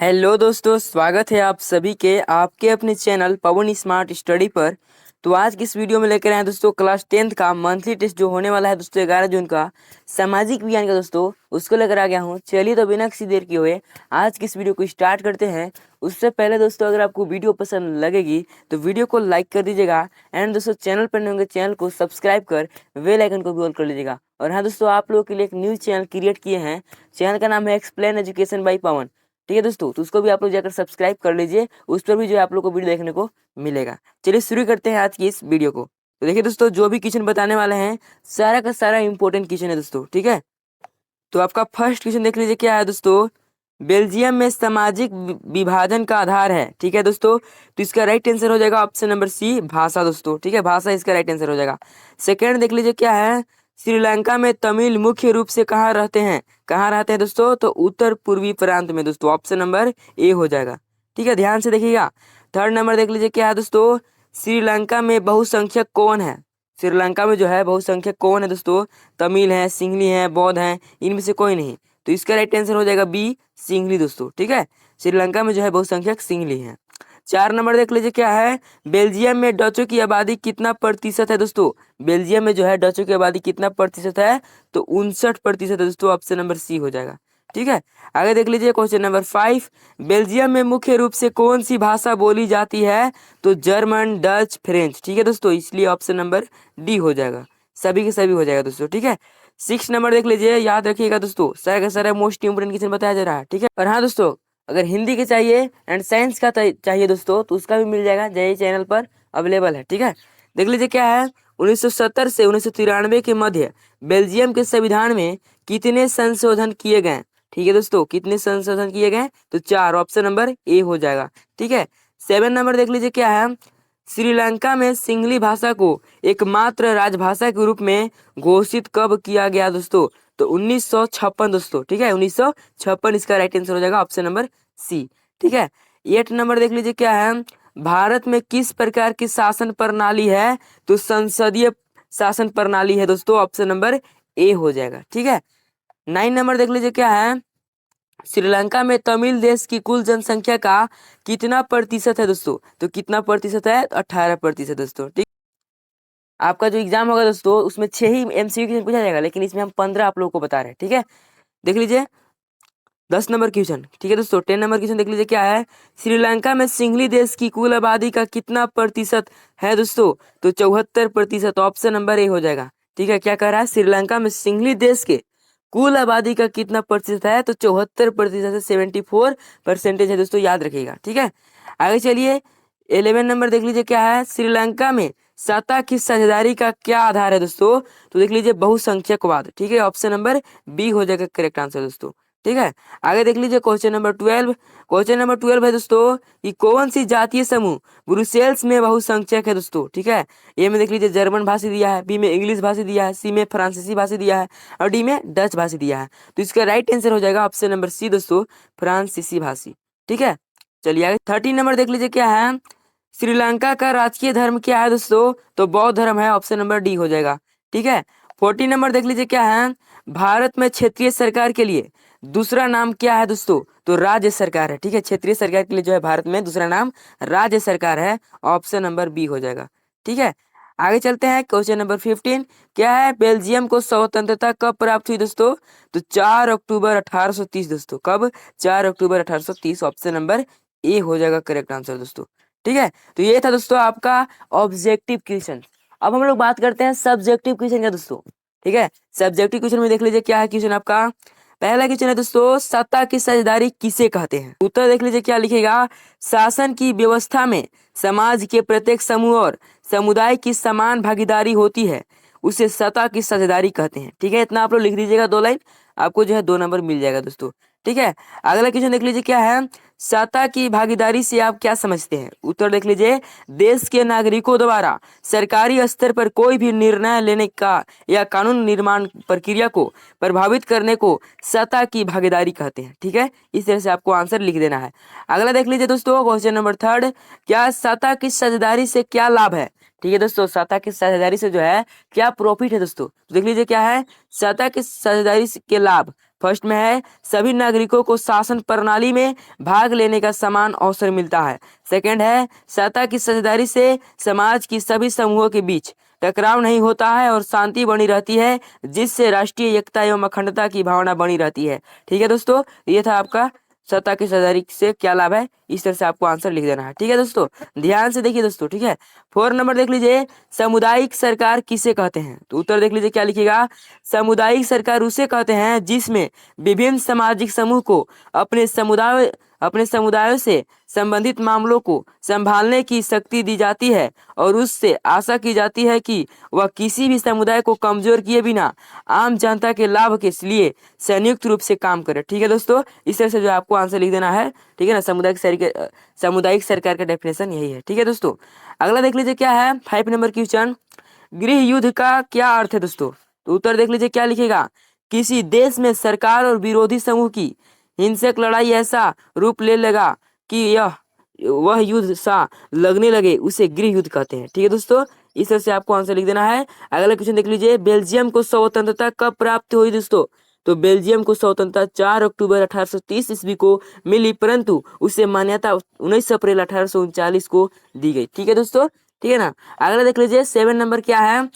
Hello दोस्तों, स्वागत है आप सभी के आपके अपने चैनल पवन स्मार्ट स्टडी पर। तो आज की इस वीडियो में लेकर आए हैं दोस्तों क्लास 10th का मंथली टेस्ट जो होने वाला है दोस्तों 11 जून का सामाजिक विज्ञान का दोस्तों, उसको लेकर आ गया हूँ। चलिए तो बिना किसी देर किए हुए आज की इस वीडियो को स्टार्ट करते हैं। उससे पहले दोस्तों, अगर आपको वीडियो पसंद लगेगी तो वीडियो को लाइक कर दीजिएगा एंड दोस्तों चैनल पर नए होंगे चैनल को सब्सक्राइब कर बेल आइकन को भी ऑल कर लीजिएगा। और हाँ दोस्तों, आप लोगों के लिए एक न्यूज चैनल क्रिएट किए हैं। चैनल का नाम है एक्सप्लेन एजुकेशन बाई पवन। ठीक है दोस्तों, तो उसको भी आप लोग जाकर सब्सक्राइब कर लीजिए। उस पर भी जो है आप लोग को वीडियो देखने को मिलेगा। चलिए शुरू करते हैं आज की इस वीडियो को। तो देखिए दोस्तों, जो भी क्वेश्चन बताने वाले हैं सारा का सारा इंपॉर्टेंट क्वेश्चन है दोस्तों। ठीक है, तो आपका फर्स्ट क्वेश्चन देख लीजिए क्या है दोस्तों। बेल्जियम में सामाजिक विभाजन का आधार है। ठीक है दोस्तों, तो इसका राइट आंसर हो जाएगा ऑप्शन नंबर सी, भाषा दोस्तों। ठीक है, भाषा इसका राइट आंसर हो जाएगा। सेकेंड देख लीजिए क्या है। श्रीलंका में तमिल मुख्य रूप से कहाँ रहते हैं? कहाँ रहते हैं दोस्तों? तो उत्तर पूर्वी प्रांत में दोस्तों। ऑप्शन नंबर ए हो जाएगा। ठीक है, ध्यान से देखिएगा। थर्ड नंबर देख लीजिए क्या है दोस्तों। श्रीलंका में बहुसंख्यक कौन है? श्रीलंका में जो है बहुसंख्यक कौन है दोस्तों? तमिल है, सिंहली है, बौद्ध है, इनमें से कोई नहीं। तो इसका राइट आंसर हो जाएगा बी, सिंहली दोस्तों। ठीक है, श्रीलंका में जो है बहुसंख्यक सिंहली है। चार नंबर देख लीजिए क्या है। बेल्जियम में डचों की आबादी कितना प्रतिशत है दोस्तों? बेल्जियम में जो है डचों की आबादी कितना प्रतिशत है? तो 59% है दोस्तों। ऑप्शन नंबर सी हो जाएगा। ठीक है, आगे देख लीजिए क्वेश्चन नंबर 5। बेल्जियम में मुख्य रूप से कौन सी भाषा बोली जाती है? तो जर्मन, डच, फ्रेंच। ठीक है दोस्तों, इसलिए ऑप्शन नंबर डी हो जाएगा। सभी के सभी हो जाएगा दोस्तों। ठीक है, 6 नंबर देख लीजिए, याद रखिएगा दोस्तों, सारा का सारा मोस्ट इंपोर्टेंट क्वेश्चन बताया जा रहा है। ठीक है, और हाँ दोस्तों, अगर हिंदी के चाहिए एंड साइंस का चाहिए दोस्तों तो उसका भी मिल जाएगा, जय चैनल पर अवेलेबल है। ठीक है, देख लीजिए क्या है। 1970 से 1993 के मध्य बेल्जियम के संविधान में कितने संशोधन किए गए? ठीक है दोस्तों, कितने संशोधन किए गए? तो 4। ऑप्शन नंबर ए हो जाएगा। ठीक है, 7 नंबर देख लीजिए क्या है। श्रीलंका में सिंहली भाषा को एकमात्र राजभाषा के रूप में घोषित कब किया गया दोस्तों? तो 1956 दोस्तों। ठीक है, 1956 इसका राइट आंसर हो जाएगा। Option number C. ठीक है, 8 नंबर देख लीजिए क्या है। भारत में किस प्रकार की शासन प्रणाली है? तो संसदीय शासन प्रणाली है दोस्तों। ऑप्शन नंबर ए हो जाएगा। ठीक है, 9 नंबर देख लीजिए क्या है। श्रीलंका में तमिल देश की कुल जनसंख्या का कितना प्रतिशत है दोस्तों? तो कितना प्रतिशत है? 18% दोस्तों। ठीक, आपका जो एग्जाम होगा दोस्तों उसमें 6 ही एमसीक्यू पूछा जाएगा, लेकिन इसमें हम 15 आप लोगों को बता रहे हैं। ठीक है, देख लीजिए 10 नंबर क्वेश्चन। ठीक है दोस्तों, 10 नंबर क्वेश्चन देख लीजिए क्या है। श्रीलंका में सिंहली देश की कुल आबादी का कितना प्रतिशत है दोस्तों? तो 74%। ऑप्शन नंबर ए हो जाएगा। ठीक है, क्या कह रहा है, श्रीलंका में सिंहली देश के कुल आबादी का कितना प्रतिशत है? तो 74% है, 74% है दोस्तों, याद रखिएगा। ठीक है, आगे चलिए 11 नंबर देख लीजिए क्या है। श्रीलंका में सत्ता की साझेदारी का क्या आधार है दोस्तों? तो देख लीजिए बहुसंख्यकवाद। ठीक है, ऑप्शन नंबर बी हो जाएगा करेक्ट आंसर दोस्तों। ठीक है, आगे देख लीजिए क्वेश्चन नंबर 12। क्वेश्चन नंबर 12 है दोस्तों कि कौन सी जातीय समूह ब्रुसेल्स में बहुसंख्यक है दोस्तों? ठीक है, ए में देख लीजिए जर्मन भाषी दिया है, बी में इंग्लिश भाषी दिया है, सी में फ्रांसीसी भाषी दिया है और डी में डच भाषी दिया है। तो इसका राइट आंसर हो जाएगा ऑप्शन नंबर सी दोस्तों, फ्रांसीसी भाषी। ठीक है, चलिए आगे 13 नंबर देख लीजिए क्या है। श्रीलंका का राजकीय धर्म क्या है दोस्तों? तो बौद्ध धर्म है। ऑप्शन नंबर डी हो जाएगा। ठीक है, 14 नंबर देख लीजिए क्या है। भारत में क्षेत्रीय सरकार के लिए दूसरा नाम क्या है दोस्तों? तो राज्य सरकार है। ठीक है, क्षेत्रीय सरकार के लिए जो है भारत में दूसरा नाम राज्य सरकार है। ऑप्शन नंबर बी हो जाएगा। ठीक है, आगे चलते हैं क्वेश्चन नंबर 15। क्या है, बेल्जियम को स्वतंत्रता कब प्राप्त हुई दोस्तों? तो 4 अक्टूबर 1830 दोस्तों। कब? 4 अक्टूबर 1830। ऑप्शन नंबर ए हो जाएगा करेक्ट आंसर दोस्तों। ठीक है, तो ये था दोस्तों आपका ऑब्जेक्टिव क्वेश्चन। अब हम लोग बात करते हैं सब्जेक्टिव क्वेश्चन का दोस्तों। ठीक है, सब्जेक्टिव क्वेश्चन में देख लीजिए क्या है क्वेश्चन आपका। पहला क्वेश्चन है दोस्तों, सत्ता की साझेदारी किसे कहते हैं? उत्तर देख लीजिए क्या लिखेगा। शासन की व्यवस्था में समाज के प्रत्येक समूह और समुदाय की समान भागीदारी होती है, उसे सत्ता की साझेदारी कहते हैं। ठीक है, इतना आप लोग लिख दीजिएगा 2 लाइन, आपको जो है 2 नंबर मिल जाएगा दोस्तों। ठीक है, अगला क्वेश्चन देख लीजिए क्या है। सत्ता की भागीदारी से आप क्या समझते हैं? उत्तर देख लीजिए, देश के नागरिकों द्वारा सरकारी स्तर पर कोई भी निर्णय लेने का या कानून निर्माण प्रक्रिया को प्रभावित करने को सत्ता की भागीदारी कहते हैं। ठीक है, इस तरह से आपको आंसर लिख देना है। अगला देख लीजिए दोस्तों क्वेश्चन नंबर 3। क्या सत्ता की साझेदारी से क्या लाभ है? ठीक है दोस्तों, सत्ता की साझेदारी से जो है क्या प्रॉफिट है दोस्तों? तो देख लीजिए क्या है, सत्ता की साझेदारी के लाभ। फर्स्ट में है सभी नागरिकों को शासन प्रणाली में भाग लेने का समान अवसर मिलता है। सेकंड है सत्ता की साझेदारी से समाज की सभी समूहों के बीच टकराव नहीं होता है और शांति बनी रहती है, जिससे राष्ट्रीय एकता एवं अखंडता की भावना बनी रहती है। ठीक है दोस्तों, ये था आपका सत्ता की साझेदारी से क्या लाभ है, इस तरह से आपको आंसर लिख देना है। ठीक है दोस्तों, ध्यान से देखिए दोस्तों। ठीक है, 4 नंबर देख लीजिए, सामुदायिक सरकार किसे कहते हैं? तो उत्तर देख लीजिए क्या लिखिएगा। सामुदायिक सरकार उसे कहते हैं जिसमें विभिन्न सामाजिक समूह को अपने समुदायों से संबंधित मामलों को संभालने की शक्ति दी जाती है और उससे आशा की जाती है कि वह किसी भी समुदाय को कमजोर किए बिना आम जनता के लाभ के लिए संयुक्त रूप से काम करे। ठीक है दोस्तों, इस तरह से जो आपको आंसर लिख देना है। ठीक है ना, सामुदायिक सरकार का डेफिनेशन यही है। ठीक है दोस्तों, अगला देख लीजिए क्या है 5 नंबर क्वेश्चन, गृह युद्ध का क्या अर्थ है दोस्तों? तो उत्तर देख लीजिए क्या लिखेगा। किसी देश में सरकार और विरोधी समूह की हिंसक लड़ाई ऐसा रूप ले लगा कि यह वह युद्ध सा लगने लगे, उसे गृह युद्ध कहते हैं। ठीक है दोस्तों, इस तरह से आपको आंसर लिख देना है। अगला क्वेश्चन देख लीजिए, बेल्जियम को स्वतंत्रता कब प्राप्त हुई दोस्तों? तो बेल्जियम को स्वतंत्रता 4 अक्टूबर 1830 ईस्वी को मिली, परंतु उसे मान्यता 19 अप्रैल 1839 को दी गई। ठीक है दोस्तों, ठीक है ना। अगला देख लीजिए 7 नंबर क्या है,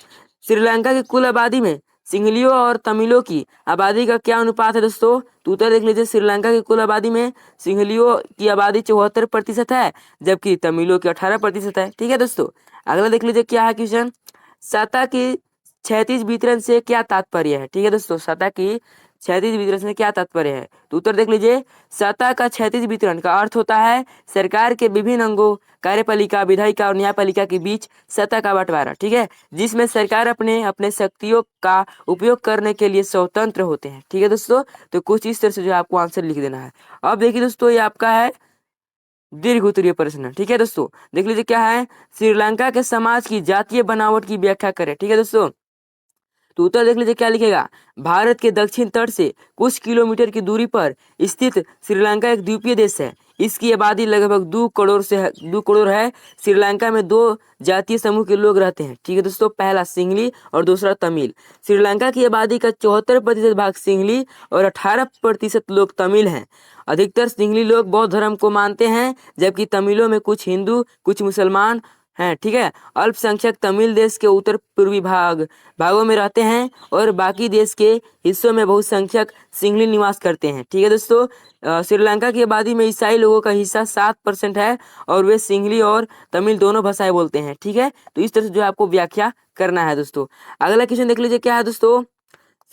श्रीलंका की कुल आबादी में सिंहलियों और तमिलों की आबादी का क्या अनुपात है दोस्तों? तो उत्तर देख लीजिए, श्रीलंका की कुल आबादी में सिंहलियों की आबादी 74% है, जबकि तमिलों की 18% है। ठीक है दोस्तों, अगला देख लीजिए क्या है क्वेश्चन, सत्ता की क्षैतिज वितरण से क्या तात्पर्य है? ठीक है दोस्तों, सत्ता की क्षैतिज वितरण से क्या तात्पर्य है? तो उत्तर देख लीजिए, सत्ता का क्षैतिज वितरण का अर्थ होता है सरकार के विभिन्न अंगों, कार्यपालिका, विधायिका और न्यायपालिका के बीच सत्ता का बंटवारा। ठीक है, जिसमें सरकार अपने अपने शक्तियों का उपयोग करने के लिए स्वतंत्र होते हैं। ठीक है दोस्तों, तो कुछ इस तरह से जो आपको आंसर लिख देना है। अब देखिए दोस्तों, ये आपका है दीर्घ उत्तरीय प्रश्न। ठीक है दोस्तों, देख लीजिए क्या है, श्रीलंका के समाज की जातीय बनावट की व्याख्या करें। ठीक है दोस्तों, तो उत्तर देख लीजिए क्या लिखेगा, भारत के दक्षिण तट से कुछ किलोमीटर की दूरी पर स्थित श्रीलंका एक द्वीपीय देश है। इसकी आबादी लगभग 2 करोड़ है। श्रीलंका में 2 जातीय समूह के लोग रहते हैं। ठीक है दोस्तों, पहला सिंहली और दूसरा तमिल। श्रीलंका की आबादी का 74% भाग सिंहली और 18% लोग तमिल हैं। अधिकतर सिंहली लोग बौद्ध धर्म को मानते हैं, जबकि तमिलों में कुछ हिंदू, कुछ मुसलमान हैं। ठीक है, अल्पसंख्यक तमिल देश के उत्तर पूर्वी भागों में रहते हैं और बाकी देश के हिस्सों में बहुसंख्यक सिंहली निवास करते हैं। ठीक है दोस्तों, श्रीलंका की आबादी में ईसाई लोगों का हिस्सा 7% है और वे सिंहली और तमिल दोनों भाषाएं बोलते हैं। ठीक है, तो इस तरह से जो आपको व्याख्या करना है दोस्तों। अगला क्वेश्चन देख लीजिए क्या है दोस्तों,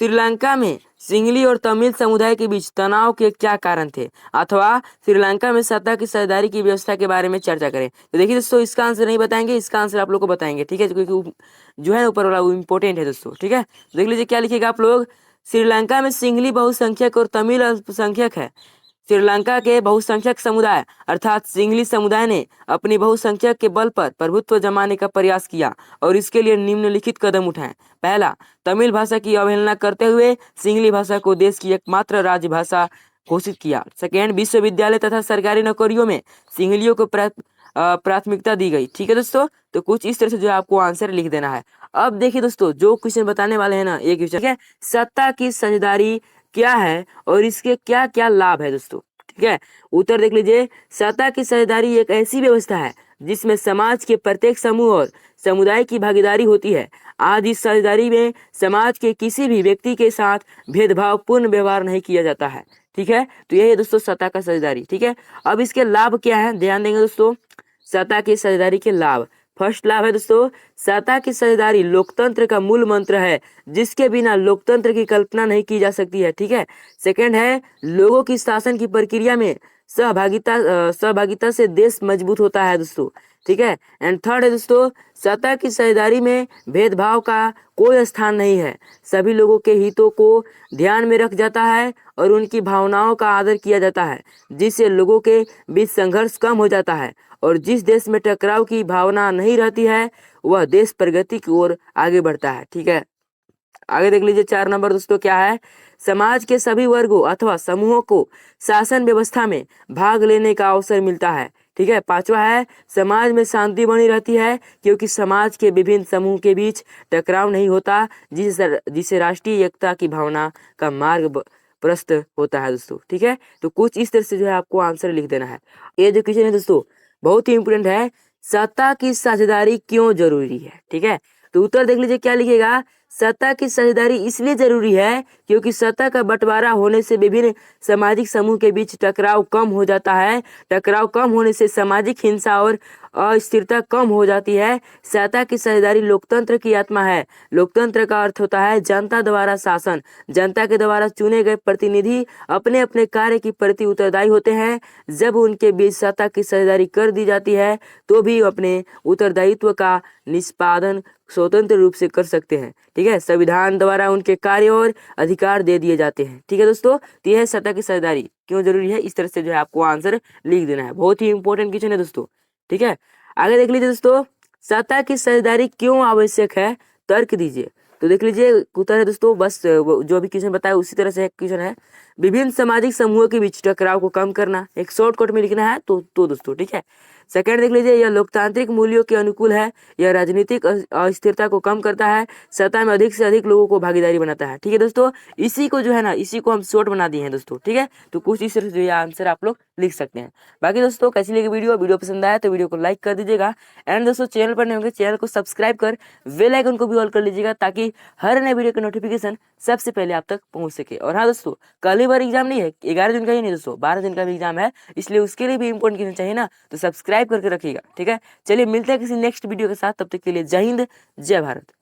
श्रीलंका में सिंहली और तमिल समुदाय के बीच तनाव के क्या कारण थे, अथवा श्रीलंका में सत्ता की साझेदारी की व्यवस्था के बारे में चर्चा करें। तो देखिए दोस्तों, इसका आंसर नहीं बताएंगे, इसका आंसर आप लोग को बताएंगे। ठीक है, क्योंकि जो है ऊपर वाला वो इम्पोर्टेंट है दोस्तों। ठीक है, देख लीजिए क्या लिखेगा आप लोग, श्रीलंका में सिंहली बहुसंख्यक और तमिल अल्पसंख्यक है। श्रीलंका के बहुसंख्यक समुदाय अर्थात सिंहली समुदाय ने अपनी बहुसंख्यक के बल पर प्रभुत्व जमाने का प्रयास किया और इसके लिए निम्नलिखित कदम उठाए। पहला, तमिल भाषा की अवहेलना करते हुए सिंहली भाषा को देश की एकमात्र राजभाषा घोषित किया। सेकेंड, विश्वविद्यालय तथा सरकारी नौकरियों में सिंहलियों को प्राथमिकता दी गई। ठीक है दोस्तों, तो कुछ इस तरह से जो आपको आंसर लिख देना है। अब देखिए दोस्तों, जो क्वेश्चन बताने वाले हैं ना, एक क्वेश्चन, ठीक है, सत्ता की साझेदारी क्या है और इसके क्या क्या लाभ है दोस्तों। ठीक है, उत्तर देख लीजिए, सत्ता की साझेदारी एक ऐसी व्यवस्था है जिसमें समाज के प्रत्येक समूह और समुदाय की भागीदारी होती है। आज इस साझेदारी में समाज के किसी भी व्यक्ति के साथ भेदभावपूर्ण व्यवहार नहीं किया जाता है। ठीक है, तो यही है दोस्तों सत्ता का साझेदारी। ठीक है, अब इसके लाभ क्या है, ध्यान देंगे दोस्तों। सत्ता की साझेदारी के लाभ, फर्स्ट लाभ है दोस्तों, सत्ता की साझेदारी लोकतंत्र का मूल मंत्र है, जिसके बिना लोकतंत्र की कल्पना नहीं की जा सकती है। ठीक है, सेकंड है, लोगों की शासन की प्रक्रिया में सहभागिता से देश मजबूत होता है दोस्तों। ठीक है, एंड थर्ड है दोस्तों, सत्ता की साझेदारी में भेदभाव का कोई स्थान नहीं है। सभी लोगों के हितों को ध्यान में रख जाता है और उनकी भावनाओं का आदर किया जाता है, जिससे लोगों के बीच संघर्ष कम हो जाता है। और जिस देश में टकराव की भावना नहीं रहती है, वह देश प्रगति की ओर आगे बढ़ता है। ठीक है, आगे देख लीजिए 4 नंबर दोस्तों क्या है, समाज के सभी वर्गों अथवा समूहों को शासन व्यवस्था में भाग लेने का अवसर मिलता है। ठीक है, पांचवा है, समाज में शांति बनी रहती है क्योंकि समाज के विभिन्न समूह के बीच टकराव नहीं होता, जिससे राष्ट्रीय एकता की भावना का मार्ग प्रश्न होता है दोस्तों। ठीक है, तो कुछ इस तरह से जो है आपको आंसर लिख देना है। ये जो क्वेश्चन है दोस्तों बहुत ही इंपोर्टेंट है, सत्ता की साझेदारी क्यों जरूरी है। ठीक है, तो उत्तर देख लीजिए क्या लिखेगा, सत्ता की साझेदारी इसलिए जरूरी है क्योंकि सत्ता का बंटवारा होने से विभिन्न सामाजिक समूह के बीच टकराव कम हो जाता है। टकराव कम होने से सामाजिक हिंसा और अस्थिरता कम हो जाती है। सत्ता की साझेदारी लोकतंत्र की आत्मा है। लोकतंत्र का अर्थ होता है जनता द्वारा शासन। जनता के द्वारा चुने गए प्रतिनिधि अपने अपने कार्य की प्रति उत्तरदायी होते हैं। जब उनके बीच सत्ता की साझेदारी कर दी जाती है तो भी अपने उत्तरदायित्व का निष्पादन स्वतंत्र रूप से कर सकते हैं। ठीक है, संविधान द्वारा उनके कार्य और अधिकार दे दिए जाते हैं। ठीक है दोस्तों, तो यह है सत्ता की साझेदारी क्यों जरूरी है। इस तरह से जो है आपको आंसर लिख देना है, बहुत ही इंपॉर्टेंट क्वेश्चन है दोस्तों। ठीक है, आगे देख लीजिए दोस्तों, सत्ता की साझेदारी क्यों आवश्यक है, तर्क दीजिए। तो देख लीजिए उत्तर है दोस्तों, बस जो भी क्वेश्चन बताया उसी तरह से क्वेश्चन है। विभिन्न सामाजिक समूहों के बीच टकराव को कम करना, एक शॉर्टकट में लिखना है तो दोस्तों। ठीक है, सेकंड देख लीजिए, यह लोकतांत्रिक मूल्यों के अनुकूल है। यह राजनीतिक अस्थिरता को कम करता है। सत्ता में अधिक से अधिक लोगों को भागीदारी बनाता है। ठीक है दोस्तों, इसी को जो है ना, इसी को हम शॉर्ट बना दिए हैं दोस्तों। ठीक है, तो कुछ इस तरह से जो आंसर आप लोग लिख सकते हैं। बाकी दोस्तों कैसी लगी वीडियो पसंद आया तो वीडियो को लाइक कर दीजिएगा। एंड दोस्तों चैनल पर नए होंगे चैनल को सब्सक्राइब कर बेल आइकन को भी ऑल कर लीजिएगा ताकि हर नए वीडियो का नोटिफिकेशन सबसे पहले आप तक पहुंच सके। और हाँ दोस्तों, कल ही बार एग्जाम नहीं है, 11 दिन का ही नहीं दोस्तों, 12 दिन का भी एग्जाम है, इसलिए उसके लिए भी इंपॉर्टेंट क्वेश्चन चाहिए ना, तो सब्सक्राइब करके रखिएगा। ठीक है, चलिए मिलते हैं किसी नेक्स्ट वीडियो के साथ, तब तक के लिए जय हिंद जय भारत।